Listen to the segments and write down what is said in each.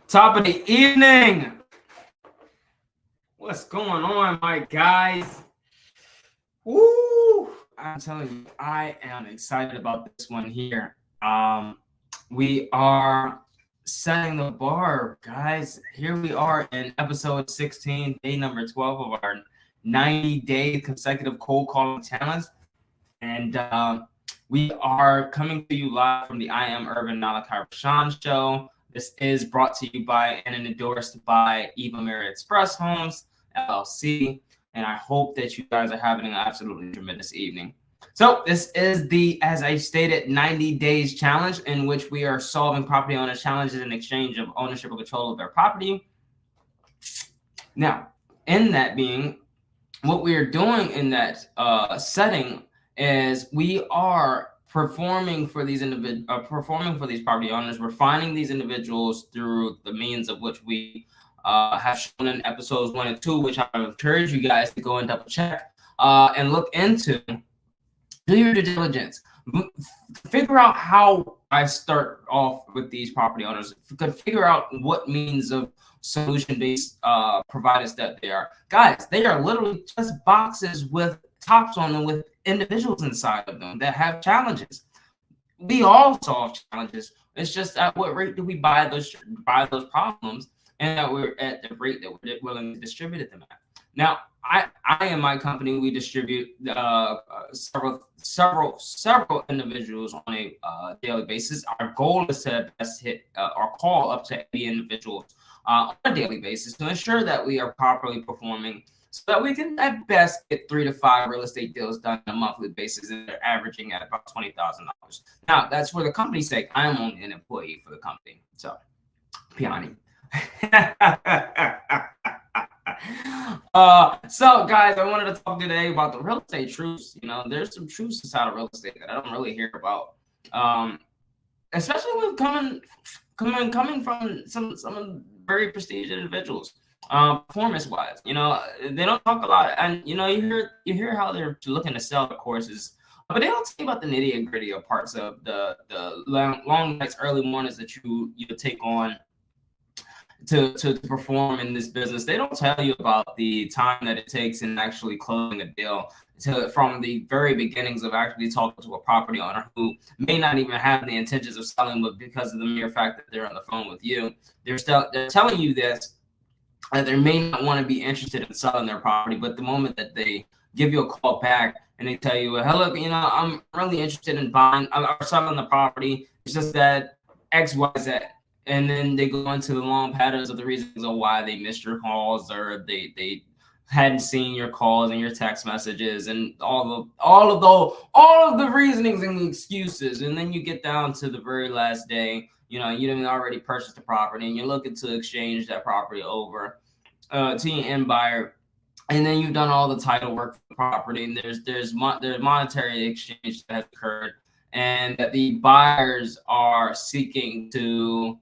Top of the evening. What's going on, my guys? Woo! I'm telling you, I am excited about this one here. We are setting the bar, guys. Here we are in episode 16, day number 12 of our 90-day consecutive cold calling challenge. And we are coming to you live from the I Am Urban MALACHI-RESEAN show. This is brought to you by and endorsed by Eva Mary Express Homes, LLC. And I hope that you guys are having an absolutely tremendous evening. So this is the, as I stated, 90 days challenge in which we are solving property owner challenges in exchange of ownership or control of their property. Now, in that being, what we are doing in that setting is we are performing for these property owners. We're finding these individuals through the means of which we have shown in episodes 1 and 2, which I encourage you guys to go and double check and look into. Do your due diligence. Figure out how I start off with these property owners. Figure out what means of solution-based providers that they are. Guys, they are literally just boxes with tops on them with individuals inside of them that have challenges. We all solve challenges. It's just at what rate do we buy those problems, and that we're at the rate that we're willing to distribute them at. Now, I and my company, we distribute several individuals on a daily basis. Our goal is to best hit or call up to 80 individuals on a daily basis to ensure that we are properly performing, so that we can at best get 3 to 5 real estate deals done on a monthly basis, and they're averaging at about $20,000. Now, that's for the company's sake. I am only an employee for the company, so Piani. So guys, I wanted to talk today about the real estate truths. You know, there's some truths inside of real estate that I don't really hear about, especially when coming from some very prestigious individuals. Performance wise, you know, they don't talk a lot, and you know, you hear how they're looking to sell the courses, but they don't talk about the nitty gritty of parts of the long nights, early mornings that you take on to perform in this business. They don't tell you about the time that it takes in actually closing a deal, from the very beginnings of actually talking to a property owner who may not even have the intentions of selling, but because of the mere fact that they're on the phone with you, they're telling you this. They may not want to be interested in selling their property, but the moment that they give you a call back and they tell you, well, look, you know, I'm really interested in buying or selling the property, it's just that X, Y, Z. And then they go into the long patterns of the reasons of why they missed your calls, or they hadn't seen your calls and your text messages, and all of the reasonings and the excuses. And then you get down to the very last day. You know, you didn't already purchase the property, and you're looking to exchange that property over to your end buyer, and then you've done all the title work for the property, and there's monetary exchange that has occurred, and that the buyers are seeking to.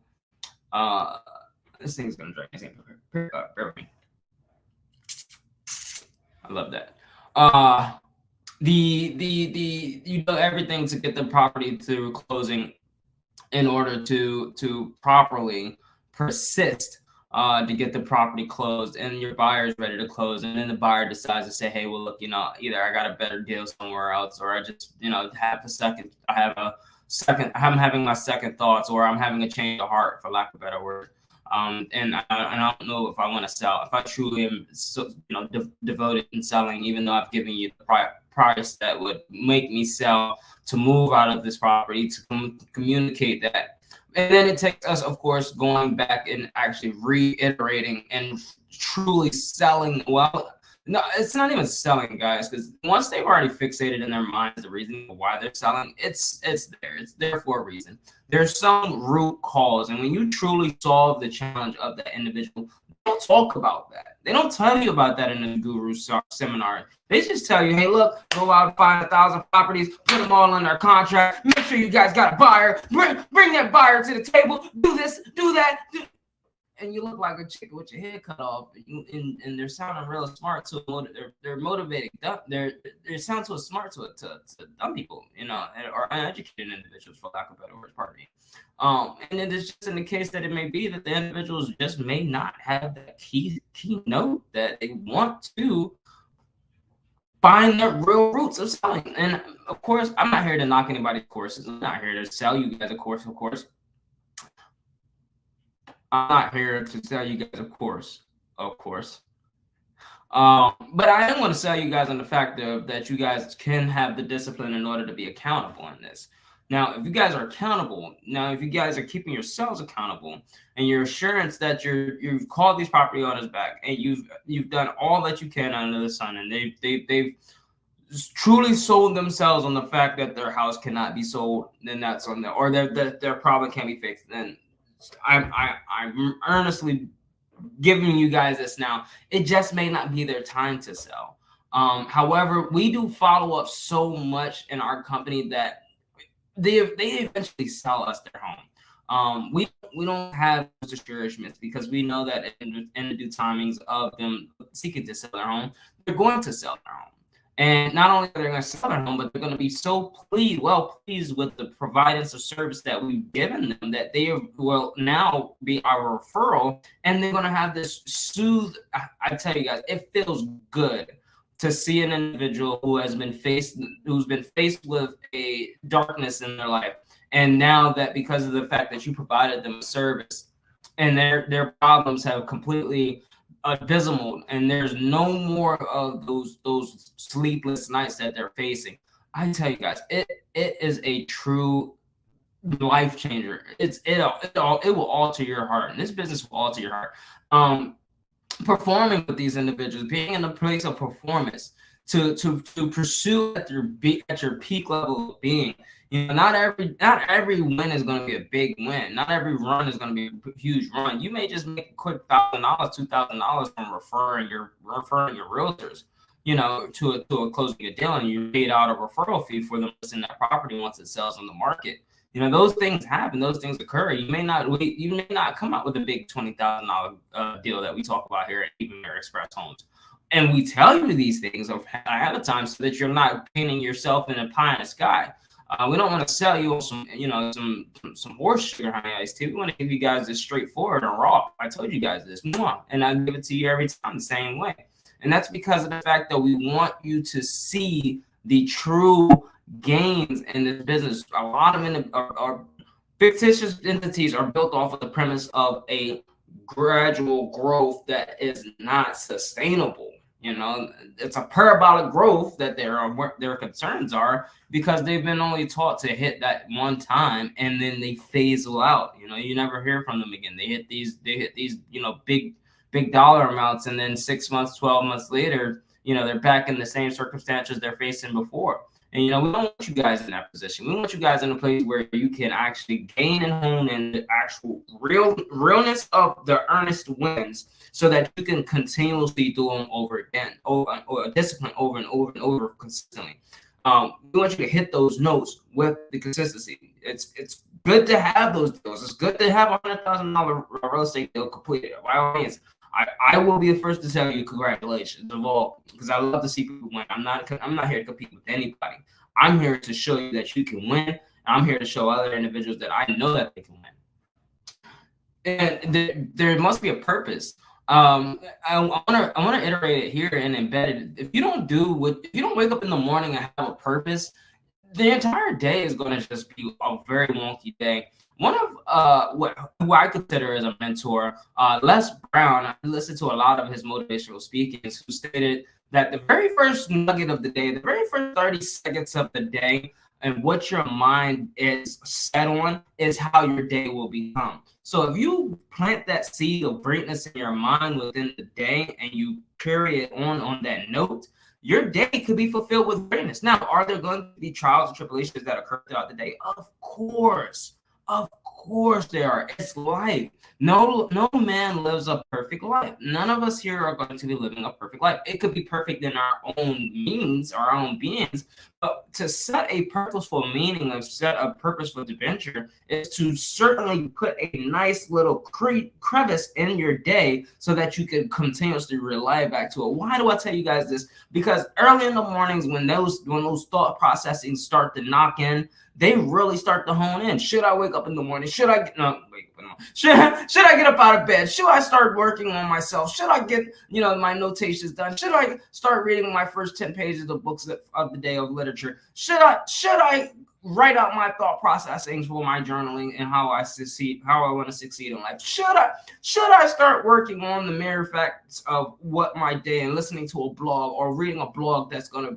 This thing's gonna drag me. Bear with me. I love that. You do everything to get the property through closing, in order to properly persist to get the property closed, and your buyer is ready to close, and then the buyer decides to say, hey, well, look, you know, either I got a better deal somewhere else, or I just, you know, I'm having my second thoughts, or I'm having a change of heart, for lack of a better word. And I don't know if I want to sell, if I truly am devoted in selling, even though I've given you the price that would make me sell, to move out of this property, to communicate that. And then it takes us, of course, going back and actually reiterating and truly selling. Well, no, it's not even selling, guys, because once they've already fixated in their minds the reason why they're selling, it's there for a reason. There's some root cause, and when you truly solve the challenge of that individual, they don't talk about that. They don't tell you about that in a guru seminar. They just tell you, hey, look, go out and find 1,000 properties, put them all under contract, make sure you guys got a buyer, bring that buyer to the table, do this, do that. and you look like a chick with your head cut off, and they're sounding real smart to they're motivated. They sound so smart to dumb people, or uneducated individuals, for lack of better words. Pardon me. And then it's just in the case that it may be that the individuals just may not have that key note that they want to find their real roots of selling. And of course, I'm not here to knock anybody's courses. I'm not here to sell you guys a course, of course. I'm not here to sell you guys a course, of course. But I am going to sell you guys on the fact that you guys can have the discipline in order to be accountable in this. Now, if you guys are accountable, if you guys are keeping yourselves accountable, and your assurance that you've called these property owners back, and you've done all that you can under the sun, and they've truly sold themselves on the fact that their house cannot be sold, then that's on them, or their problem can't be fixed. Then I'm earnestly giving you guys this now. It just may not be their time to sell. However, we do follow up so much in our company that they eventually sell us their home. We don't have those discouragements, because we know that in the due timings of them seeking to sell their home, they're going to sell their home. And not only are they going to sell their home, but they're going to be so well pleased with the providence of service that we've given them, that they will now be our referral, and they're going to have this I tell you guys, it feels good to see an individual who's been faced with a darkness in their life, and now that because of the fact that you provided them a service, and their problems have completely abysmal, and there's no more of those sleepless nights that they're facing. I tell you guys, it is a true life changer. It will alter your heart, and this business will alter your heart. Performing with these individuals, being in a place of performance, to pursue at your peak level of being. Not every win is going to be a big win. Not every run is going to be a huge run. You may just make a quick $1,000, $2,000 from referring your realtors, to a closing a deal, and you paid out a referral fee for them listing that property once it sells on the market. Those things happen. Those things occur. You may not come out with a big $20,000 deal that we talk about here at Even Air Express Homes. And we tell you these things ahead of time so that you're not painting yourself in a pie in the sky. We don't want to sell you some horse sugar honey iced tea. We want to give you guys this straightforward and raw. I told you guys this, and I give it to you every time the same way. And that's because of the fact that we want you to see the true gains in this business. A lot of our fictitious entities are built off of the premise of a gradual growth that is not sustainable. It's a parabolic growth that their concerns are, because they've been only taught to hit that one time, and then they phase out. You never hear from them again. They hit these big dollar amounts, and then 6 months, 12 months later, they're back in the same circumstances they're facing before. And we don't want you guys in that position. We want you guys in a place where you can actually gain and hone in the actual realness of the earnest wins, so that you can continuously do them over again, or discipline over and over and over consistently. We want you to hit those notes with the consistency. It's good to have those deals. It's good to have a $100,000 real estate deal completed. By all means, I will be the first to tell you congratulations of all, because I love to see people win. I'm not here to compete with anybody. I'm here to show you that you can win. I'm here to show other individuals that I know that they can win. And there must be a purpose. I want to iterate it here and embed it. If you don't wake up in the morning and have a purpose, the entire day is going to just be a very wonky day. One of who I consider as a mentor, Les Brown, I listened to a lot of his motivational speakings, who stated that the very first nugget of the day, the very first 30 seconds of the day, and what your mind is set on is how your day will become. So if you plant that seed of greatness in your mind within the day, and you carry it on that note, your day could be fulfilled with greatness. Now, are there going to be trials and tribulations that occur throughout the day? Of course. course there are. It's life. No man lives a perfect life. None of us here are going to be living a perfect life. It could be perfect in our own means, our own beings, but to set a purposeful meaning, of set a purposeful adventure, is to certainly put a nice little crevice in your day so that you can continuously rely back to it. Why do I tell you guys this? Because early in the mornings, when those thought processing start to knock in, they really start to hone in. Should I wake up in the morning? Should I get no wait? Should I get up out of bed? Should I start working on myself? Should I get my notations done? Should I start reading my first 10 pages of books of the day of literature? Should I write out my thought processings for my journaling and how I want to succeed in life? Should I start working on the mere facts of what my day and listening to a blog or reading a blog that's going to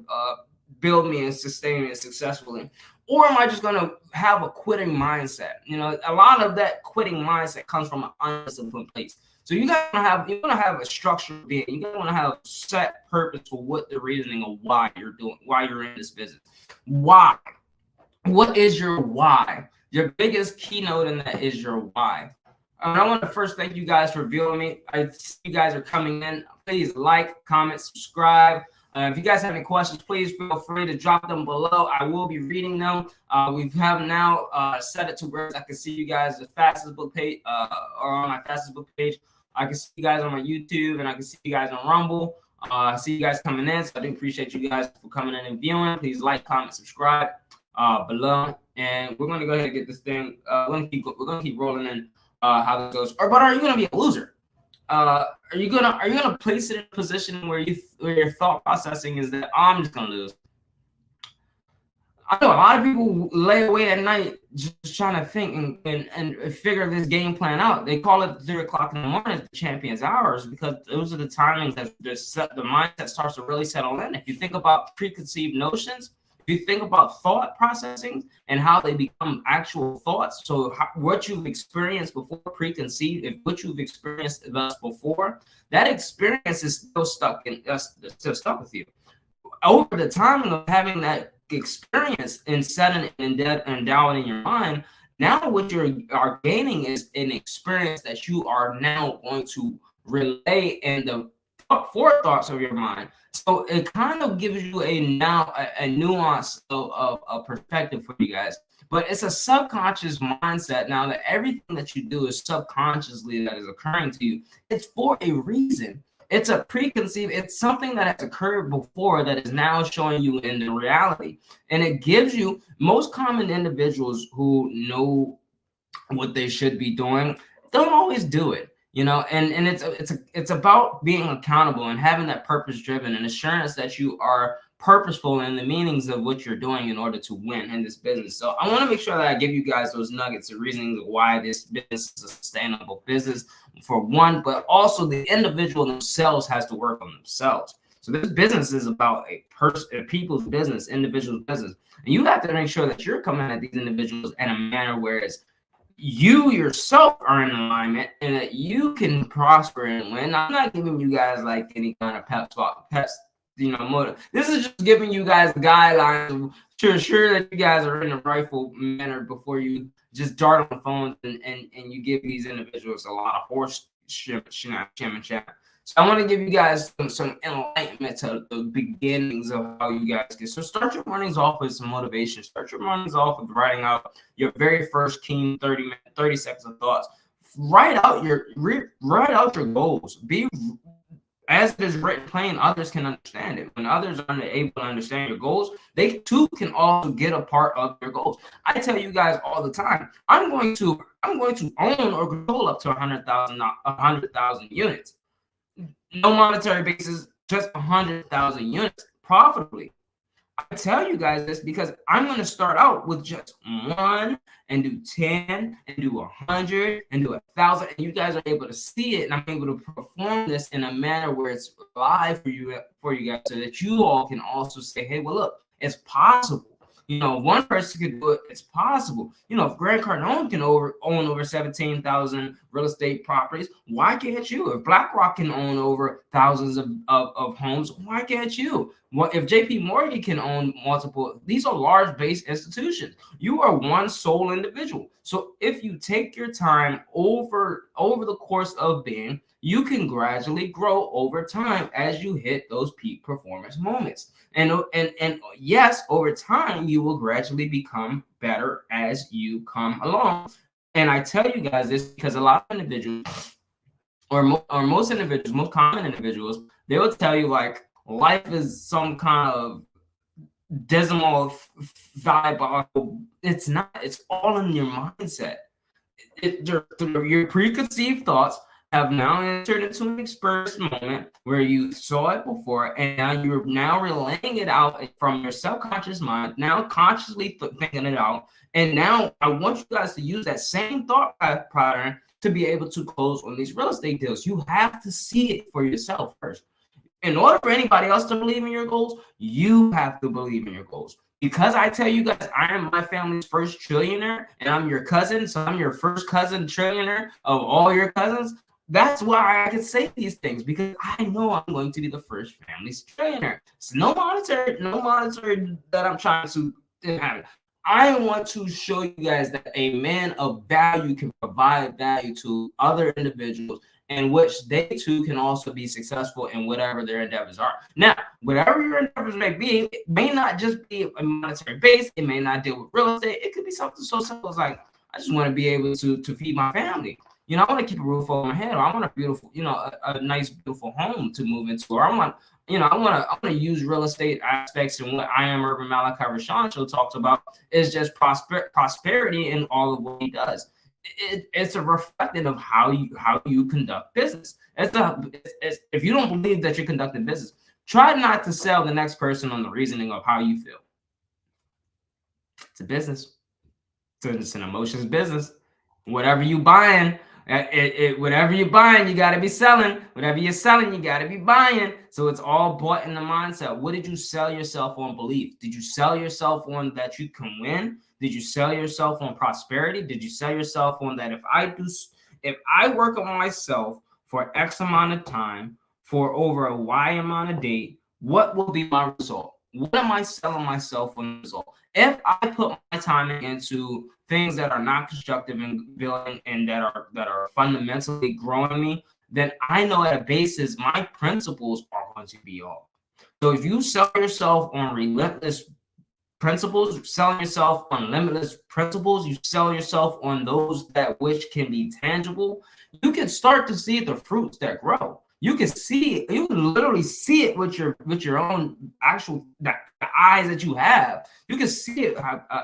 build me and sustain me successfully? Or am I just going to have a quitting mindset? A lot of that quitting mindset comes from an undisciplined place. So you want to have a structured being. You want to have set purpose for what the reasoning of why you're in this business. Why? What is your why? Your biggest keynote in that is your why. I want to first thank you guys for viewing me. I see you guys are coming in. Please like, comment, subscribe. If you guys have any questions, please feel free to drop them below. I will be reading them. We have now set it to where I can see you guys the Facebook page or on my Facebook page. I can see you guys on my YouTube, and I can see you guys on Rumble. I see you guys coming in, so I do appreciate you guys for coming in and viewing. Please like, comment, subscribe below, and we're going to go ahead and get this thing. We're going to keep rolling in how this goes. But are you going to be a loser? Are you gonna place it in a position where your thought processing is that I'm just gonna lose? I know a lot of people lay awake at night just trying to think and figure this game plan out. They call it 3 o'clock in the morning, the champion's hours, because those are the timings that the mindset starts to really settle in. If you think about preconceived notions, if you think about thought processing and how they become actual thoughts, so what you've experienced before preconceived, if what you've experienced thus before, that experience is still stuck with you. Over the time of having that experience and setting and endowing in your mind, now what you are gaining is an experience that you are now going to relay in the forethoughts of your mind. So it kind of gives you a nuance of a perspective for you guys. But it's a subconscious mindset now that everything that you do is subconsciously that is occurring to you. It's for a reason. It's a preconceived, it's something that has occurred before that is now showing you in the reality. And it gives you, most common individuals who know what they should be doing don't always do it. And it's about being accountable and having that purpose driven and assurance that you are purposeful in the meanings of what you're doing in order to win in this business. So I want to make sure that I give you guys those nuggets of reasoning why this business is a sustainable business, for one, but also the individual themselves has to work on themselves. So this business is about a people's business, individual's business, and you have to make sure that you're coming at these individuals in a manner where it's you yourself are in alignment and that you can prosper and win. I'm not giving you guys like any kind of pep motive. This is just giving you guys guidelines to ensure that you guys are in the rightful manner before you just dart on phones and you give these individuals a lot of horse shim. So I want to give you guys some enlightenment to the beginnings of how you guys get. So start your mornings off with some motivation. Start your mornings off with writing out your very first keen 30 seconds of thoughts. Write out your goals. Be as it is written plain, others can understand it. When others are able to understand your goals, they too can also get a part of your goals. I tell you guys all the time, I'm going to own or control up to 100,000 units. No monetary basis, just 100,000 units profitably. I tell you guys this because I'm going to start out with just 1 and do 10 and do 100 and do 1,000, and you guys are able to see it, and I'm able to perform this in a manner where it's live for you guys, so that you all can also say, hey, well, look, it's possible. You know, if one person could do it, it's possible. You know, if Grant Cardone can own over 17,000 real estate properties, why can't you? If BlackRock can own over thousands of homes, why can't you? What if JP Morgan can own multiple? These are large based institutions. You are one sole individual. So if you take your time over the course of being, you can gradually grow over time as you hit those peak performance moments. And yes, over time you will gradually become better as you come along. And I tell you guys this because a lot of individuals, or most individuals, most common individuals, they will tell you like life is some kind of dismal diabolical. It's not. It's all in your mindset. Your preconceived thoughts have now entered into an experience moment where you saw it before, and now you're now relaying it out from your subconscious mind, now consciously thinking it out. And now I want you guys to use that same thought pattern to be able to close on these real estate deals. You have to see it for yourself first. In order for anybody else to believe in your goals, you have to believe in your goals. Because I tell you guys, I am my family's first trillionaire, and I'm your cousin, so I'm your first cousin trillionaire of all your cousins. That's why I can say these things, because I know I'm going to be the first family's trillionaire. It's no monetary that I'm trying to have. I want to show you guys that a man of value can provide value to other individuals, in which they too can also be successful in whatever their endeavors are. Now, whatever your endeavors may be, it may not just be a monetary base. It may not deal with real estate. It could be something so simple as like, I just want to be able to feed my family. You know, I want to keep a roof over my head, or I want a beautiful, you know, a nice, beautiful home to move into, or I want to use real estate aspects. And what I Am Urban Malachi-RESEAN show talks about is just prosperity in all of what he does. It's a reflection of how you conduct business. If you don't believe that you're conducting business, try not to sell the next person on the reasoning of how you feel. It's a business. It's an emotions business. Whatever you buying, whatever you're buying, you got to be selling. Whatever you're selling, you got to be buying. So it's all bought in the mindset. What did you sell yourself on? Belief. Did you sell yourself on that you can win? Did you sell yourself on prosperity? Did you sell yourself on that if I work on myself for X amount of time, for over a Y amount of date, what will be my result? What am I selling myself on the result? If I put my time into things that are not constructive and building and that are fundamentally growing me, then I know at a basis my principles are going to be off. So if you sell yourself on relentless principles, you're selling yourself on limitless principles, you sell yourself on those that which can be tangible, you can start to see the fruits that grow. You can see it, you can literally see it with your own actual the eyes that you have. You can see it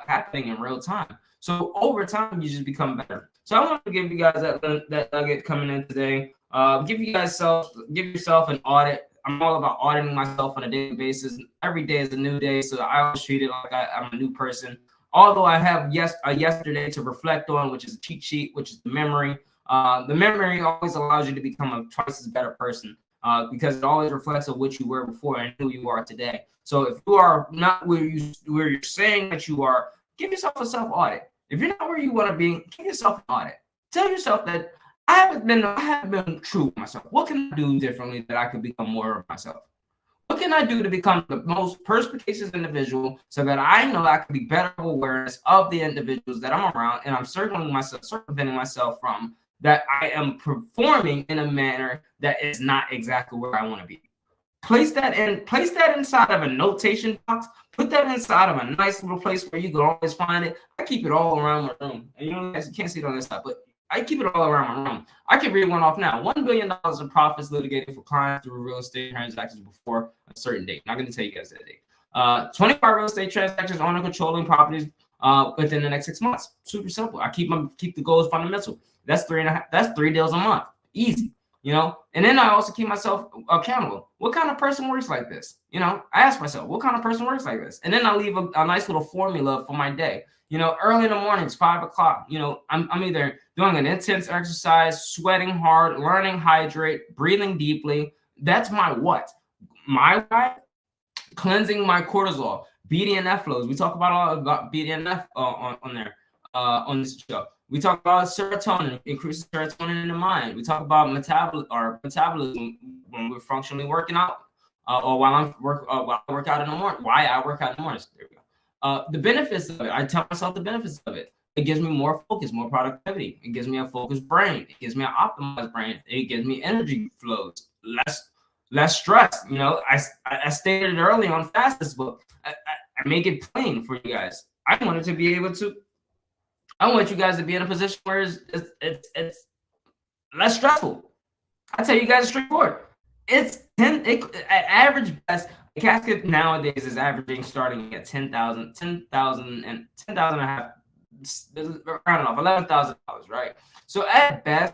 happening in real time. So over time, you just become better. So I want to give you guys that nugget coming in today. Give yourself an audit. I'm all about auditing myself on a daily basis. Every day is a new day, so I always treat it like I'm a new person. Although I have a yesterday to reflect on, which is a cheat sheet, which is the memory. The memory always allows you to become a twice as better person because it always reflects on what you were before and who you are today. So if you are not where you're saying that you are, give yourself a self audit. If you're not where you want to be, give yourself an audit. Tell yourself that I haven't been true to myself. What can I do differently that I could become more of myself? What can I do to become the most perspicacious individual so that I know I can be better awareness of the individuals that I'm around and I'm circumventing myself from, that I am performing in a manner that is not exactly where I want to be. Place that inside of a notation box. Put that inside of a nice little place where you can always find it. I keep it all around my room. And you guys can't see it on this side, but I keep it all around my room. I can read one off now. $1 billion in profits litigated for clients through real estate transactions before a certain date. Not going to tell you guys that date. 25 real estate transactions owning controlling properties within the next 6 months. Super simple. I keep the goals fundamental. That's 3 deals a month. Easy. You know, and then I also keep myself accountable. What kind of person works like this? You know, I ask myself, what kind of person works like this? And then I leave a nice little formula for my day. You know, early in the mornings, 5 o'clock, you know, I'm either doing an intense exercise, sweating hard, learning, hydrate, breathing deeply. That's my what? My why? Cleansing my cortisol, BDNF flows. We talk about all about BDNF on there on this show. We talk about serotonin, increasing serotonin in the mind. We talk about metabolism when we're functionally working out, or while I work out in the morning. Why I work out in the mornings. There we go. The benefits of it. I tell myself the benefits of it. It gives me more focus, more productivity. It gives me a focused brain. It gives me an optimized brain. It gives me energy flows, less stress. You know, I stated it early on Fastest Book. I make it plain for you guys. I wanted to be able to. I want you guys to be in a position where it's less stressful. I tell you guys straightforward. It's at average best. A casket nowadays is averaging starting at 10,000 and 10,000 and a half, round off $11,000, right? So at best,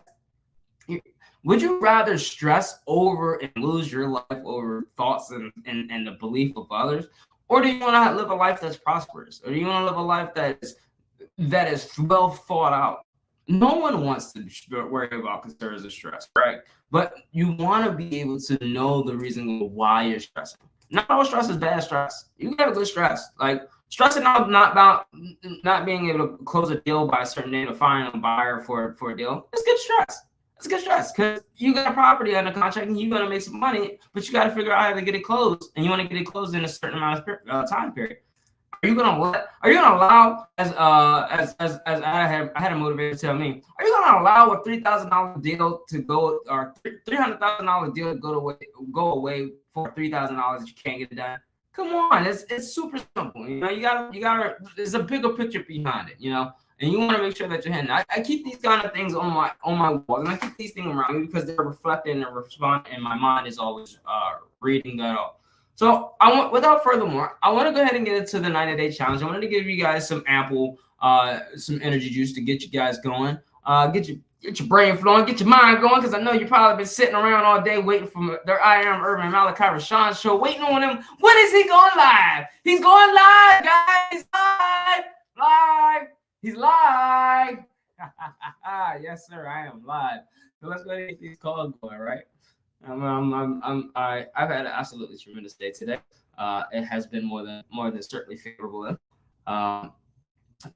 would you rather stress over and lose your life over thoughts and the belief of others, or do you want to live a life that's prosperous, or do you want to live a life that is well thought out? No one wants to worry about concerns of stress, right? But you want to be able to know the reason why you're stressing. Not all stress is bad stress. You got a good stress. Like stressing out not about not being able to close a deal by a certain date or find a buyer for a deal. It's good stress. It's good stress because you got a property under contract and you're gonna make some money, but you got to figure out how to get it closed, and you want to get it closed in a certain amount of time period. Are you gonna allow as I had a motivator tell me, are you gonna allow a $3,000 deal to go, or $300,000 deal to go away for $3,000 that you can't get it done? Come on, it's super simple. You know, you gotta. There's a bigger picture behind it. You know, and you want to make sure that you're hitting. I keep these kind of things on my wall, and I keep these things around me because they're reflecting and respond, and my mind is always reading that up. So without further more, I want to go ahead and get into the 90-day challenge. I wanted to give you guys some some energy juice to get you guys going, get your brain flowing, get your mind going, because I know you've probably been sitting around all day waiting for their I Am Urban Malachi-RESEAN show, waiting on him. When is he going live? He's going live, guys. Live. He's live. Yes, sir. I am live. So let's go ahead and get these calls going, right? I've had an absolutely tremendous day today. It has been more than certainly favorable, to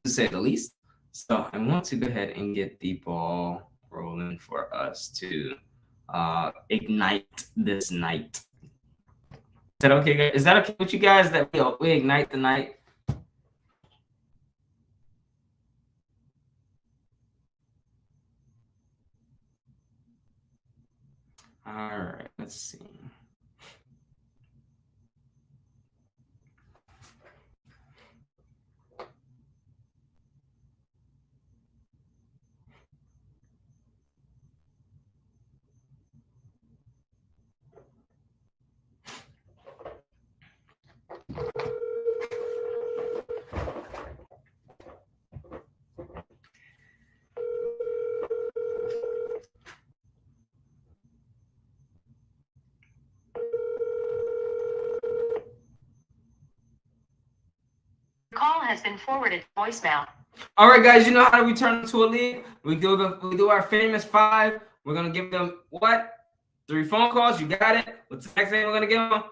say the least. So I want to go ahead and get the ball rolling for us to ignite this night. Is that okay, guys? Is that okay with you guys that we ignite the night? All right, let's see. Call has been forwarded to voicemail. All right, guys, you know how we turn into a lead? We do our famous 5. We're gonna give them what? 3 phone calls. You got it. What's the next thing we're gonna give them?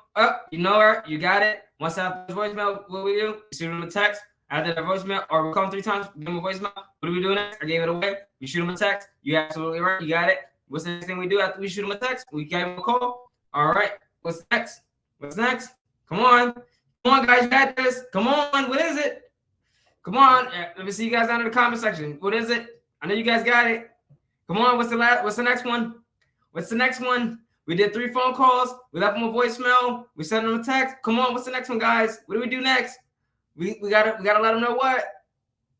You know her. You got it. Once after the voicemail, what we do? We shoot them a text. After the voicemail, or we call them 3 times. Give them a voicemail. What do we do next? I gave it away. We shoot them a text. You absolutely right. You got it. What's the next thing we do after we shoot them a text? We give them a call. All right. What's next? What's next? Come on. Come on, guys. You got this. Come on. What is it? Come on. Let me see you guys down in the comment section. What is it? I know you guys got it. Come on. What's the next one? What's the next one? We did 3 phone calls. We left them a voicemail. We sent them a text. Come on. What's the next one, guys? What do we do next? We gotta let them know what.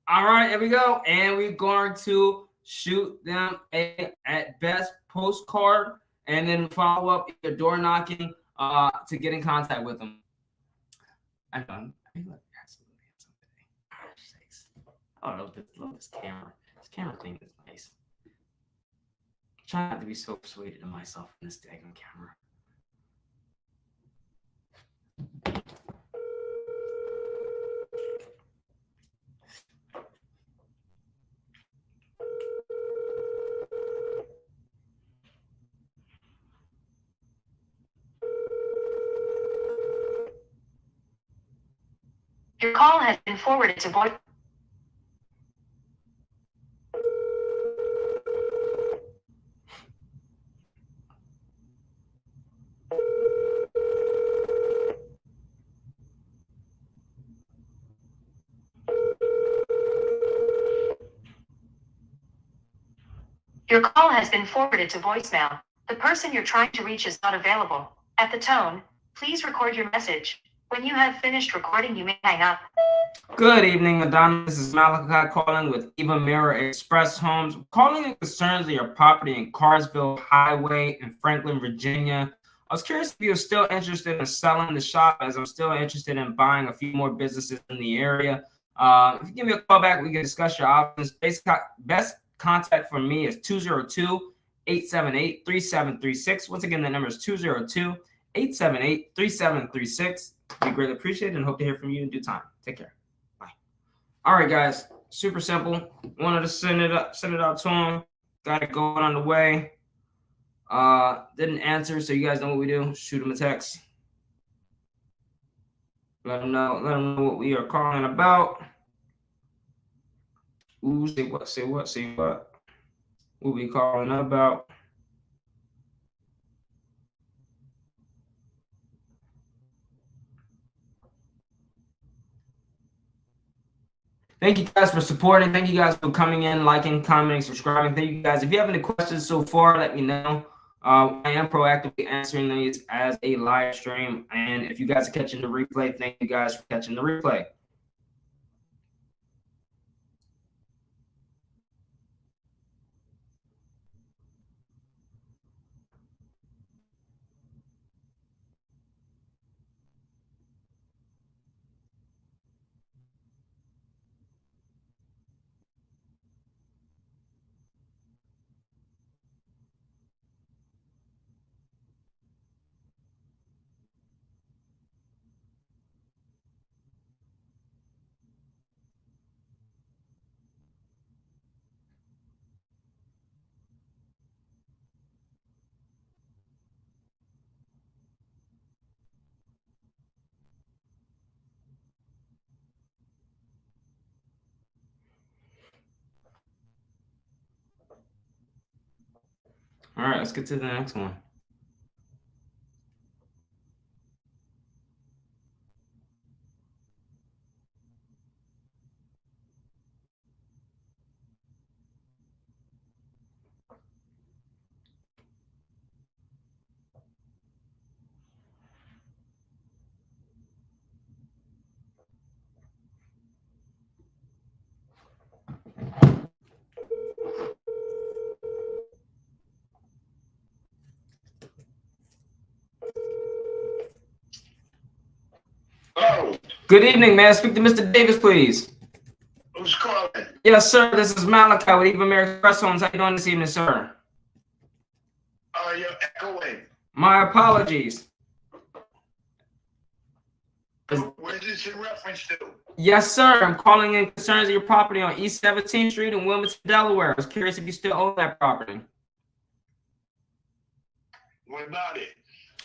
All right. Here we go. And we're going to shoot them at best postcard, and then follow up either door knocking to get in contact with them. I know. I love this camera. This camera thing is nice. I'm trying not to be so persuaded of myself in this daggone camera. call has been forwarded to voice. Your call has been forwarded to voicemail. The person you're trying to reach is not available. At the tone, please record your message. When you have finished recording, you may hang up. Good evening, Madonna. This is Malachi calling with Eva Mirror Express Homes. Calling in concerns of your property in Carsville Highway in Franklin, Virginia. I was curious if you're still interested in selling the shop, as I'm still interested in buying a few more businesses in the area. If you give me a call back, we can discuss your options. Best contact for me is 202-878-3736. Once again, the number is 202-878-3736. We greatly appreciate it and hope to hear from you in due time. Take care. All right, guys, super simple. Wanted to send it out to him. Got it going on the way. Didn't answer, so you guys know what we do. Shoot him a text. Let him know what we are calling about. Ooh, say what? What we calling about? Thank you guys for supporting. Thank you guys for coming in, liking, commenting, subscribing. Thank you guys. If you have any questions so far, let me know. I am proactively answering these as a live stream. And if you guys are catching the replay, thank you guys for catching the replay. All right, let's get to the next one. Oh, Good evening, man. Speak to Mr. Davis, please. who's calling? Yes, sir. This is Malachi with Eva Mirror Express Homes. How you doing this evening, sir? You're echoing. My apologies. What is this in reference to? Yes, sir. I'm calling in concerns of your property on East 17th Street in Wilmington, Delaware. I was curious if you still own that property. What about it?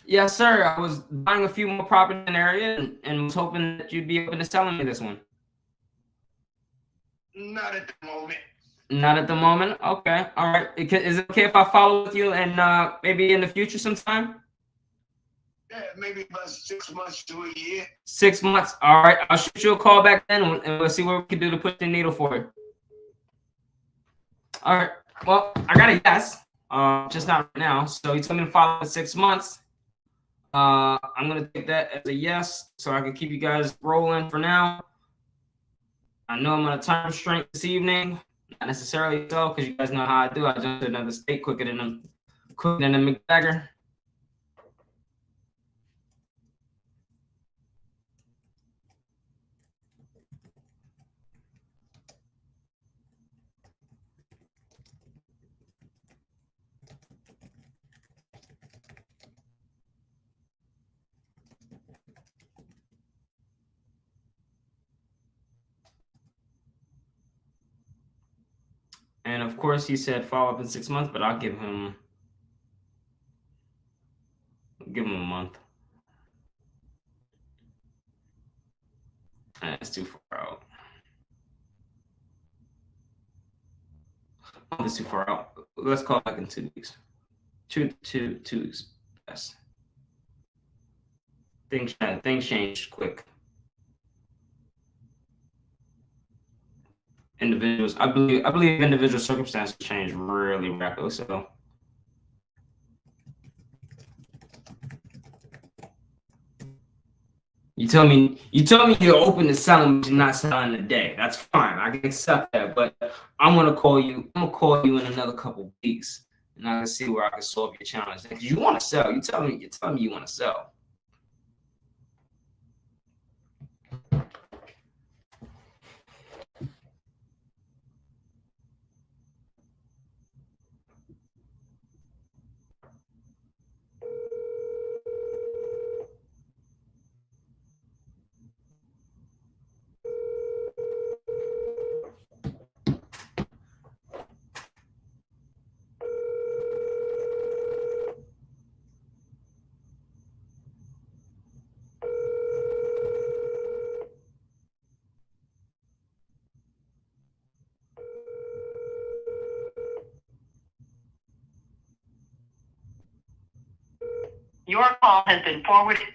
Yes, sir. I was buying a few more properties in the area and was hoping that you'd be open to selling me this one. Not at the moment. Not at the moment? Okay. All right. Is it okay if I follow with you and maybe in the future sometime? Yeah, maybe about 6 months to a year. 6 months. All right. I'll shoot you a call back then and we'll see what we can do to push the needle for you. All right. Well, I got a yes. Just not right now. So he told me to follow in 6 months. I'm gonna take that as a yes, so I can keep you guys rolling for now. I know I'm on a time restraint this evening, not necessarily so, because you guys know how I do. I jump to another state quicker than a McDagger. And of course, he said follow up in 6 months, but I'll give him a month. That's too far out. That's too far out. Let's call back in 2 weeks. Two weeks. Yes. Things change quick. Individuals, I believe individual circumstances change really rapidly. So you tell me you're open to selling, but you're not selling today. That's fine. I can accept that. But I'm gonna call you in another couple weeks, and I can see where I can solve your challenge. Because you want to sell. You tell me you want to sell. Your call has been forwarded.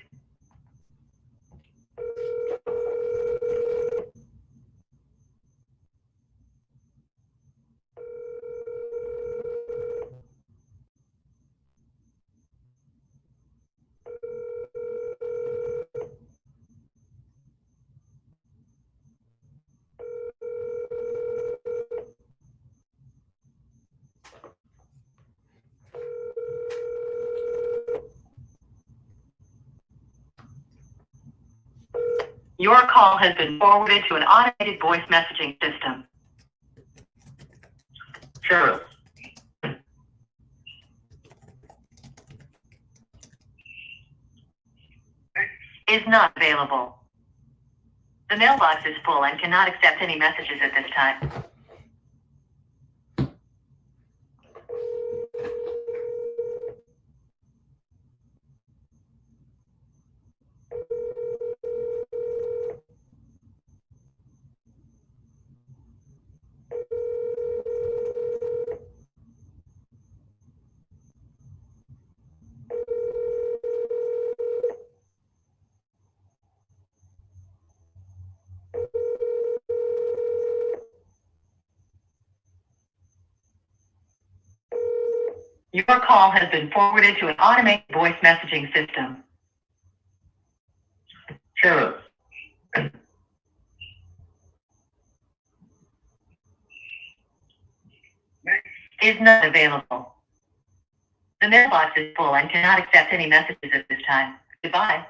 Your call has been forwarded to an automated voice messaging system. Sure. Is not available. The mailbox is full and cannot accept any messages at this time. Your call has been forwarded to an automated voice messaging system. Sure. Is not available. The mailbox is full and cannot accept any messages at this time. Goodbye.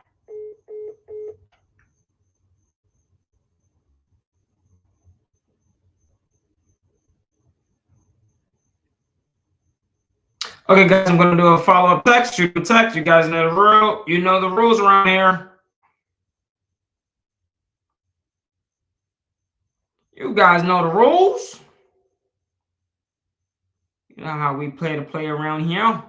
Okay, guys, I'm gonna do a follow-up text. Shoot a text. You guys know the rule. You know the rules around here. You guys know the rules. You know how we play around here.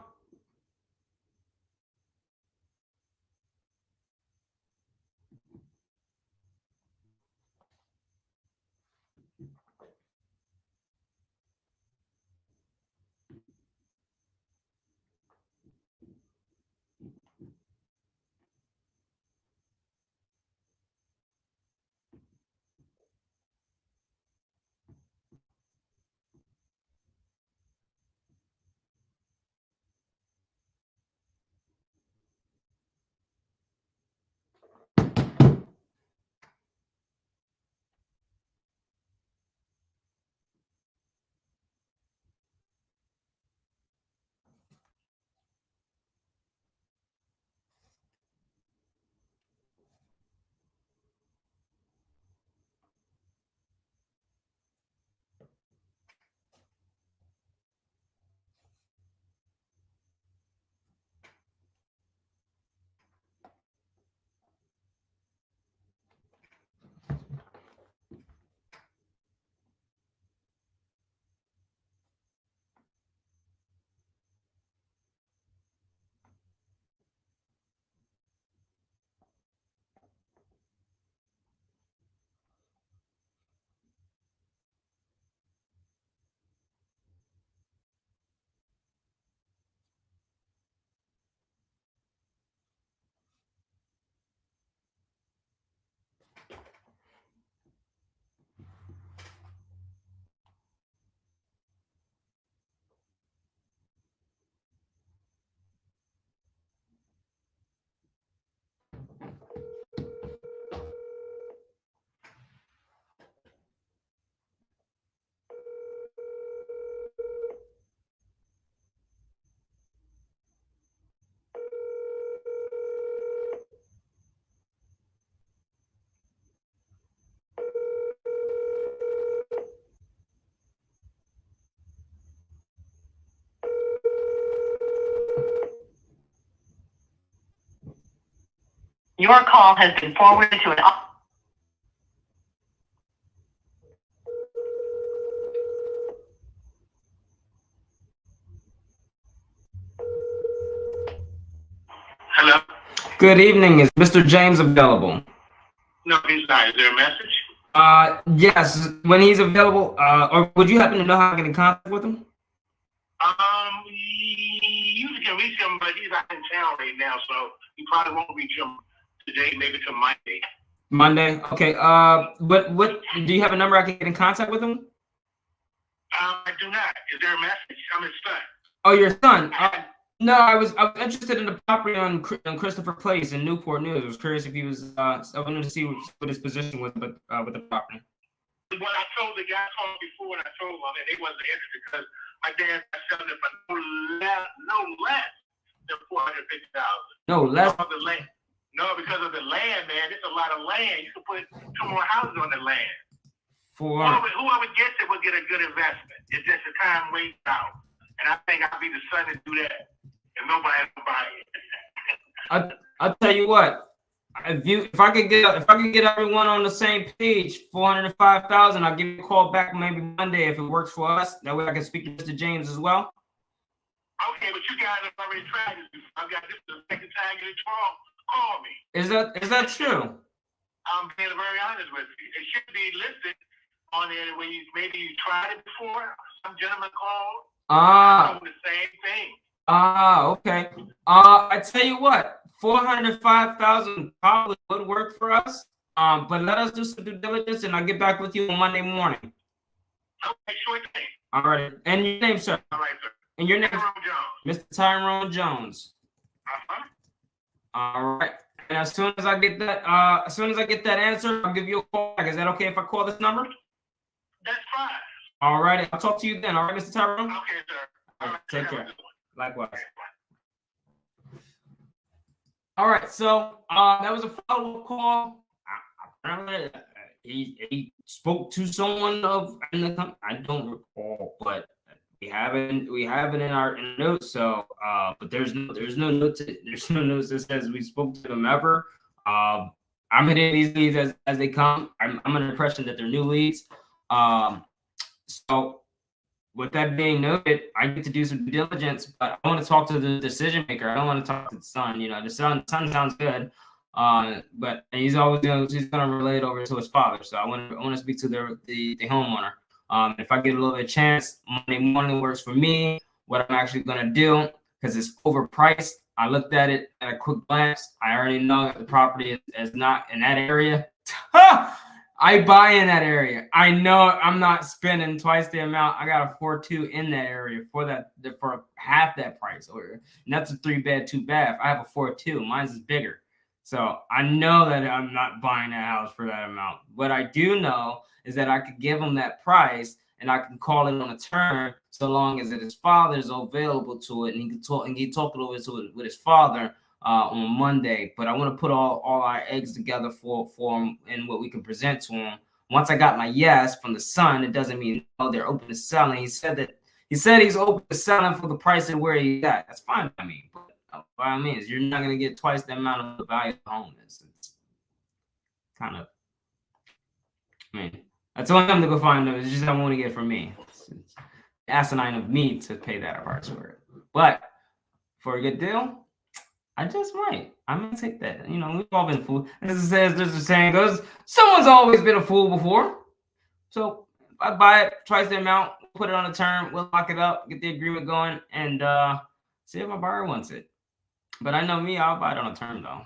Your call has been forwarded to an. Hello? Good evening. Is Mr. James available? No, he's not. Is there a message? Yes. When he's available, or would you happen to know how I get in contact with him? You can reach him, but he's out in town right now, so you probably won't reach him today, maybe till Monday. Monday. Okay. What do you have a number I can get in contact with him? I do not. Is there a message? I'm his son. Oh, your son. No, I was interested in the property on Christopher Place in Newport News. I was curious if he was. I wanted to see what his position was with the property. What I told the guy called before, and I told him that they wasn't interested because my dad was selling it for no less than $450,000. No less. No, because of the land, man. It's a lot of land. You could put 2 more houses on the land. Whoever gets it will get a good investment. It's just a time waits out, and I think I'll be the son to do that, and nobody will buy it. I'll tell you what. If I could get everyone on the same page, 405,000, I'll give you a call back maybe Monday if it works for us. That way I can speak to Mr. James as well. Okay, but you guys have already tried this before. I've got this the second time you call me. Is that true? I'm being very honest with you. It should be listed on there where maybe you tried it before. Some gentleman called. The same thing. Okay. I tell you what. 405,000 probably would work for us. But let us do some due diligence, and I'll get back with you on Monday morning. Okay, sure thing. All right. And your name, sir? All right, sir. And your name? Tyrone Jones. Mr. Tyrone Jones. All right. And as soon as I get that, answer, I'll give you a call back. Is that okay if I call this number? That's fine. All right. I'll talk to you then. All right, Mr. Tyrone? Okay, sir. All right, take care. Likewise. All right, so that was a follow-up call. Apparently, he spoke to someone in the company. I don't recall, but we have it in our notes. So, but there's no notes that says we spoke to them ever. I'm hitting these leads as they come. I'm under the impression that they're new leads. So. With that being noted, I get to do some due diligence, but I want to talk to the decision maker. I don't want to talk to the son. You know, the son sounds good, but he's always he's gonna relate over to his father. So I want to speak to the homeowner. If I get a little bit of chance, Monday morning works for me. What I'm actually gonna do, because it's overpriced. I looked at it at a quick glance. I already know that the property is not in that area. I buy in that area. I know I'm not spending twice the amount. I got a 4.2 in that area for half that price. And that's a 3-bed, 2-bath. I have a 4.2. Mine's is bigger. So I know that I'm not buying that house for that amount. What I do know is that I could give him that price and I can call it on a turn so long as his father is available to it and he can talk it over to it with his father. On Monday, but I want to put all our eggs together for him and what we can present to him. Once I got my yes from the son, it doesn't mean they're open to selling. He said he's open to selling for the price of where he's at. That's fine by me. But what I mean is you're not gonna get twice the amount of the value of the home. It's kind of, I mean, that's the only time to go find them. It's just I want to get it from me. It's asinine of me to pay that price for it. But for a good deal, I just might. I'm gonna take that. You know, we've all been fooled. As the saying goes, someone's always been a fool before. So if I buy it twice the amount, put it on a term, we'll lock it up, get the agreement going, and see if my buyer wants it. But I know me, I'll buy it on a term though.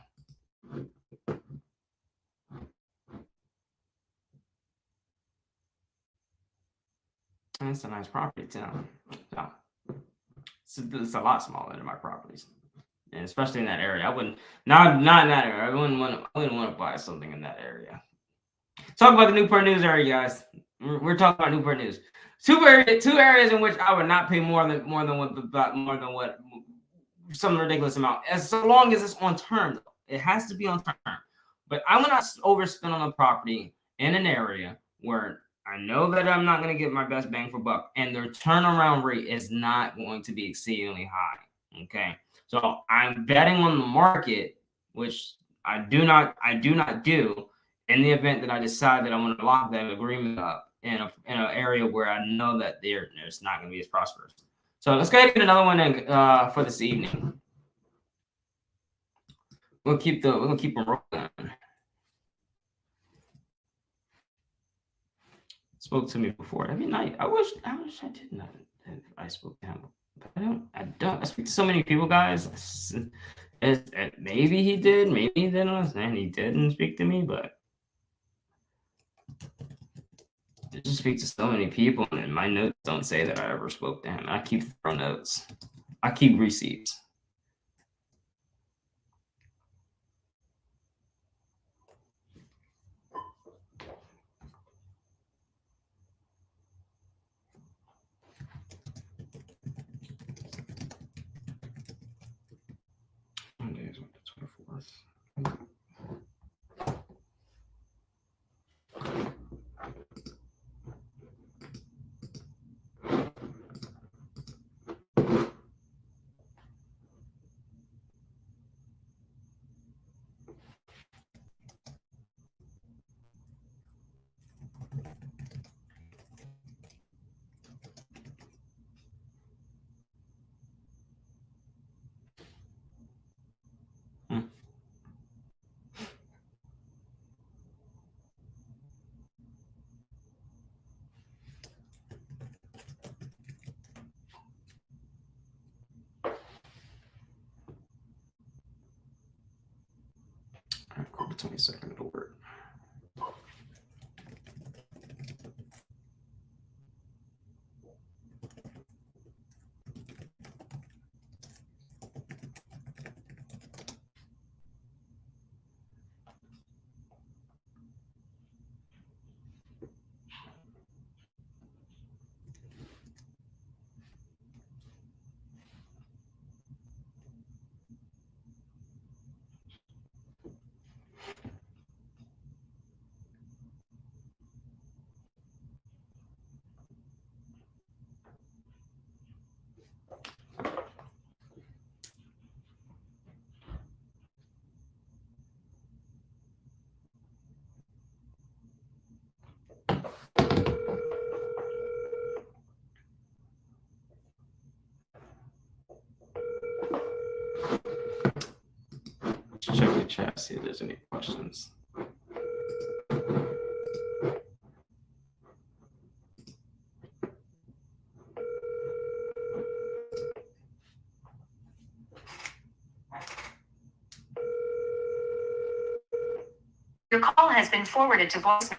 And it's a nice property too. So it's a lot smaller than my properties. And especially in that area, I wouldn't not in that area. I wouldn't want to buy something in that area. Talk about the Newport News area, guys. We're talking about Newport News. Two areas in which I would not pay more than what some ridiculous amount. So long as it's on term, it has to be on term. But I would not overspend on a property in an area where I know that I'm not going to get my best bang for buck, and their turnaround rate is not going to be exceedingly high. Okay. So I'm betting on the market, which I do not do in the event that I decide that I want to lock that agreement up in an area where I know that there's not going to be as prosperous. So let's go ahead and get another one in, for this evening. We're gonna keep them rolling. Spoke to me before. That'd be nice. I wish I did not. I spoke to him. But I don't. I speak to so many people, guys. Maybe he did. Maybe he didn't. And he didn't speak to me, but I just speak to so many people, and my notes don't say that I ever spoke to him. I keep thorough notes. I keep receipts. Monday is what, the 24th. October 22nd, it'll work. Check the chat, see if there's any questions. Your call has been forwarded to voicemail.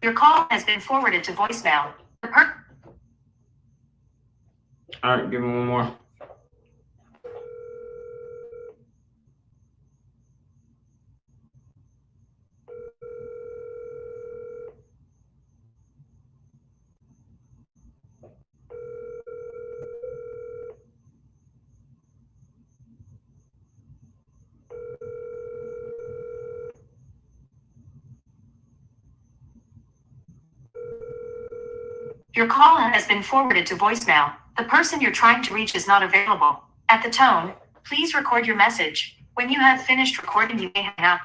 Your call has been forwarded to voicemail. All right, give me one more. Your call has been forwarded to voicemail. The person you're trying to reach is not available. At the tone, please record your message. When you have finished recording, you may hang up.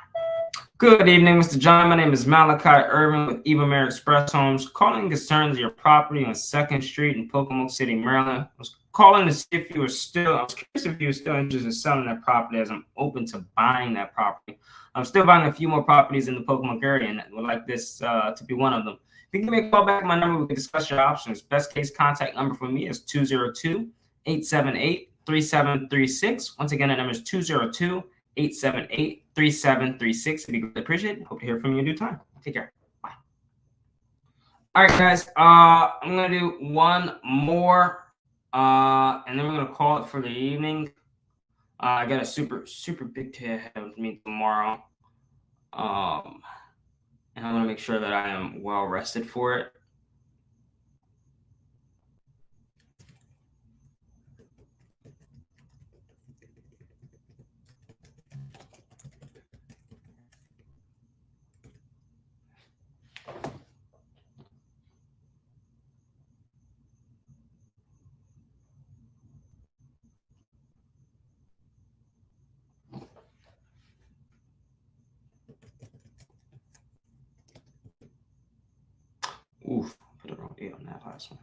Good evening, Mr. John. My name is Malachi-RESEAN with Evamere Express Homes, calling concerns your property on 2nd Street in Pocomoke City, Maryland. I was calling to see if you were still, I was curious if you were still interested in selling that property, as I'm open to buying that property. I'm still buying a few more properties in the Pocomoke area and would like this to be one of them. If you can give me a call back, my number, we can discuss your options. Best case contact number for me is 202-878-3736. Once again, the number is 202-878-3736. It'd be greatly appreciated. Hope to hear from you in due time. Take care. Bye. All right, guys. I'm gonna do one more, and then we're gonna call it for the evening. I got a super big day ahead of me tomorrow. And I want to make sure that I am well rested for it. Oof, put the wrong date on that last one.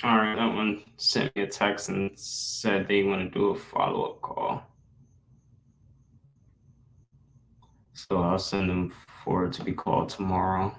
All right, that one sent me a text and said they want to do a follow-up call. So I'll send them forward to be called tomorrow.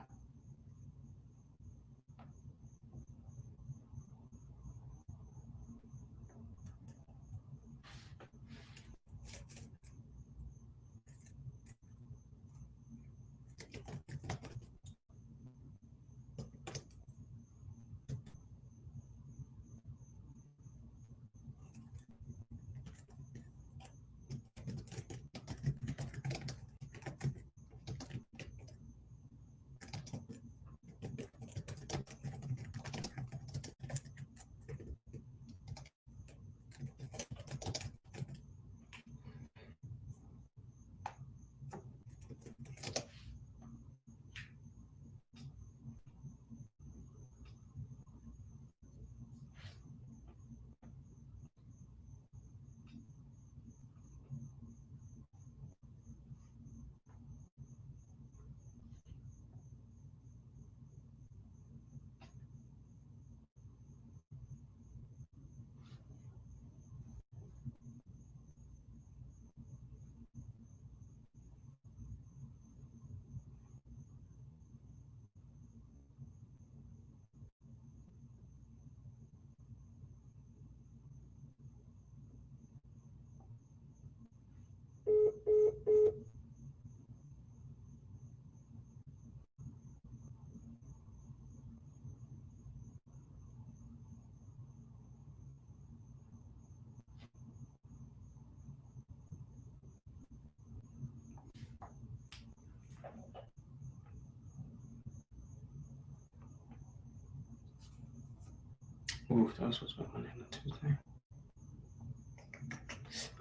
Ooh, that was supposed to be Monday and Tuesday.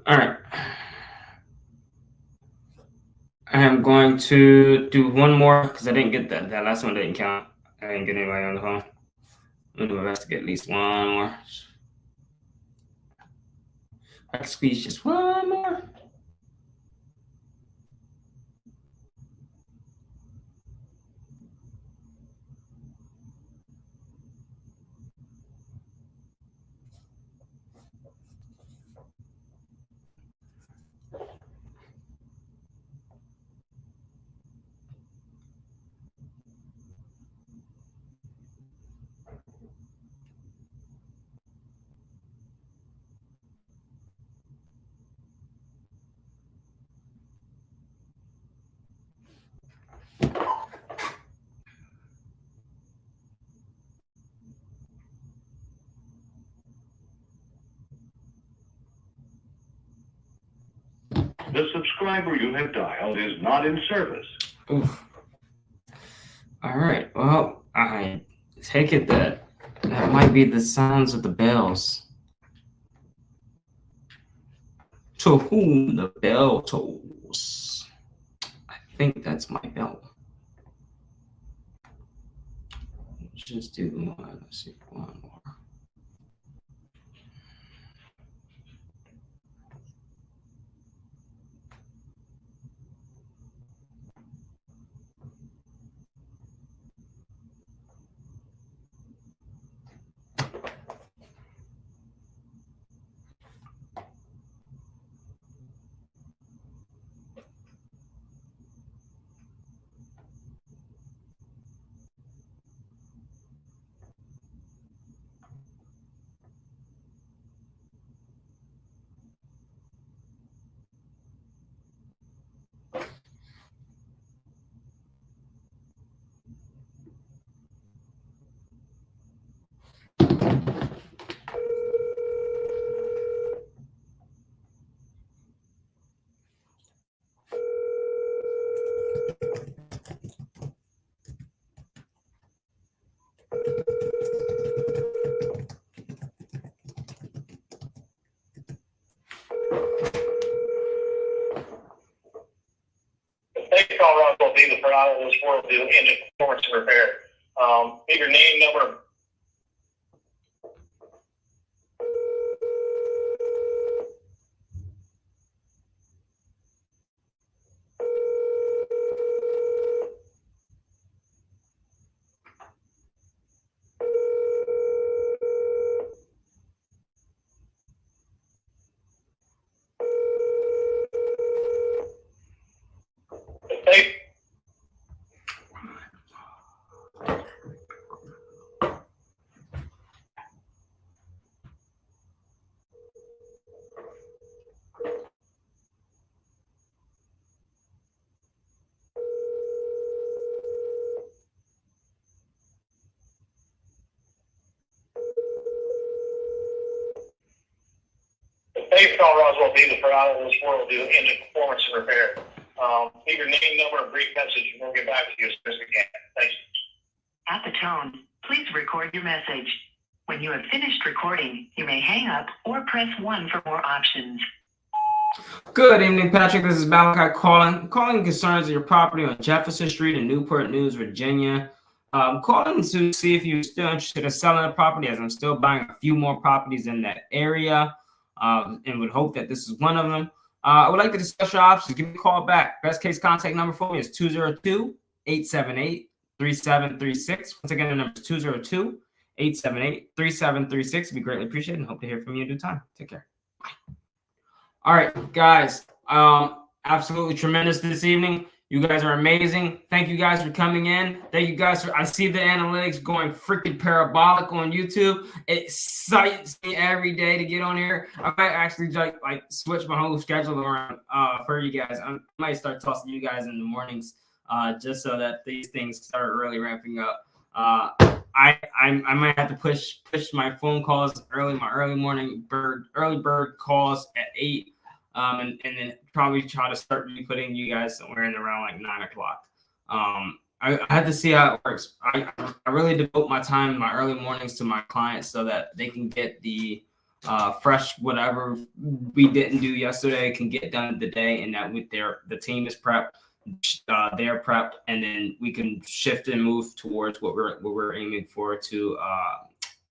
All right. I am going to do one more because I didn't get that. That last one didn't count. I didn't get anybody on the phone. I'm going to do my best to get at least one more. I can squeeze just one more. The subscriber you have dialed is not in service. Oof. All right. Well, I take it that might be the sounds of the bells. To whom the bell tolls. I think that's my bell. Let's just do one. Let's see, one more. They call Roswell be the product of this world do engine performance and repair. Leave your name, number. Hey. They call Roswell be the product of this world do engine performance and repair. Leave your name, number, and brief message, and we'll get back to you as soon as we can. Thanks. At the tone, please record your message. When you have finished recording, you may hang up or press 1 for more options. Good evening, Patrick. This is Malachi calling concerns of your property on Jefferson Street in Newport News, Virginia. Calling to see if you're still interested in selling a property, as I'm still buying a few more properties in that area, and would hope that this is one of them. I would like to discuss your options. Give me a call back. Best case contact number for me is 202-878-3736. Once again, the number is 202-878-3736. It'd be greatly appreciated and hope to hear from you in due time. Take care. Bye. All right, guys. Absolutely tremendous this evening. You guys are amazing. Thank you guys for coming in. Thank you guys for, I see the analytics going freaking parabolic on YouTube. It excites me every day to get on here. I might actually like switch my whole schedule around for you guys. I might start tossing you guys in the mornings just so that these things start really ramping up. I might have to push my phone calls my early bird calls at 8. And then probably try to start putting you guys somewhere in around like 9 o'clock. I had to see how it works. I really devote my time, my early mornings to my clients so that they can get the fresh whatever we didn't do yesterday can get done today, and that with the team is prepped, they're prepped, and then we can shift and move towards what we're aiming for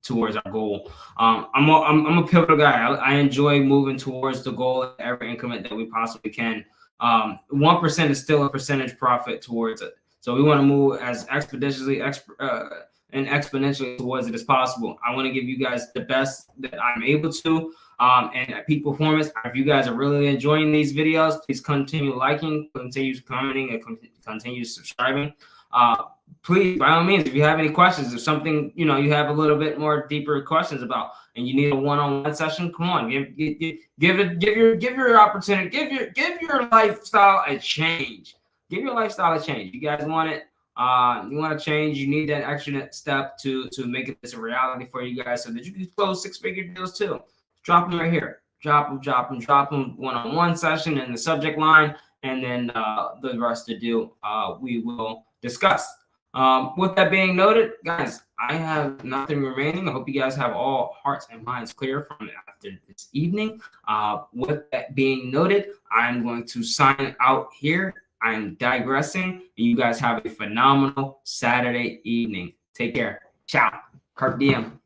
towards our goal. I'm a pivotal guy. I enjoy moving towards the goal in every increment that we possibly can. 1% is still a percentage profit towards it. So we want to move as expeditiously and exponentially towards it as possible. I want to give you guys the best that I'm able to. And at peak performance, if you guys are really enjoying these videos, please continue liking, continue commenting, and continue subscribing. Please, by all means, if you have any questions, if something you have a little bit more deeper questions about, and you need a one-on-one session, come on, give your opportunity, give your lifestyle a change. Give your lifestyle a change. You guys want it. You want to change. You need that extra step to make this a reality for you guys, so that you can close 6-figure deals too. Drop them right here. drop them one-on-one session in the subject line, and then the rest to do we will discuss. With that being noted, guys, I have nothing remaining. I hope you guys have all hearts and minds clear from after this evening. With that being noted, I'm going to sign out here. I'm digressing. You guys have a phenomenal Saturday evening. Take care. Ciao. Carpe diem.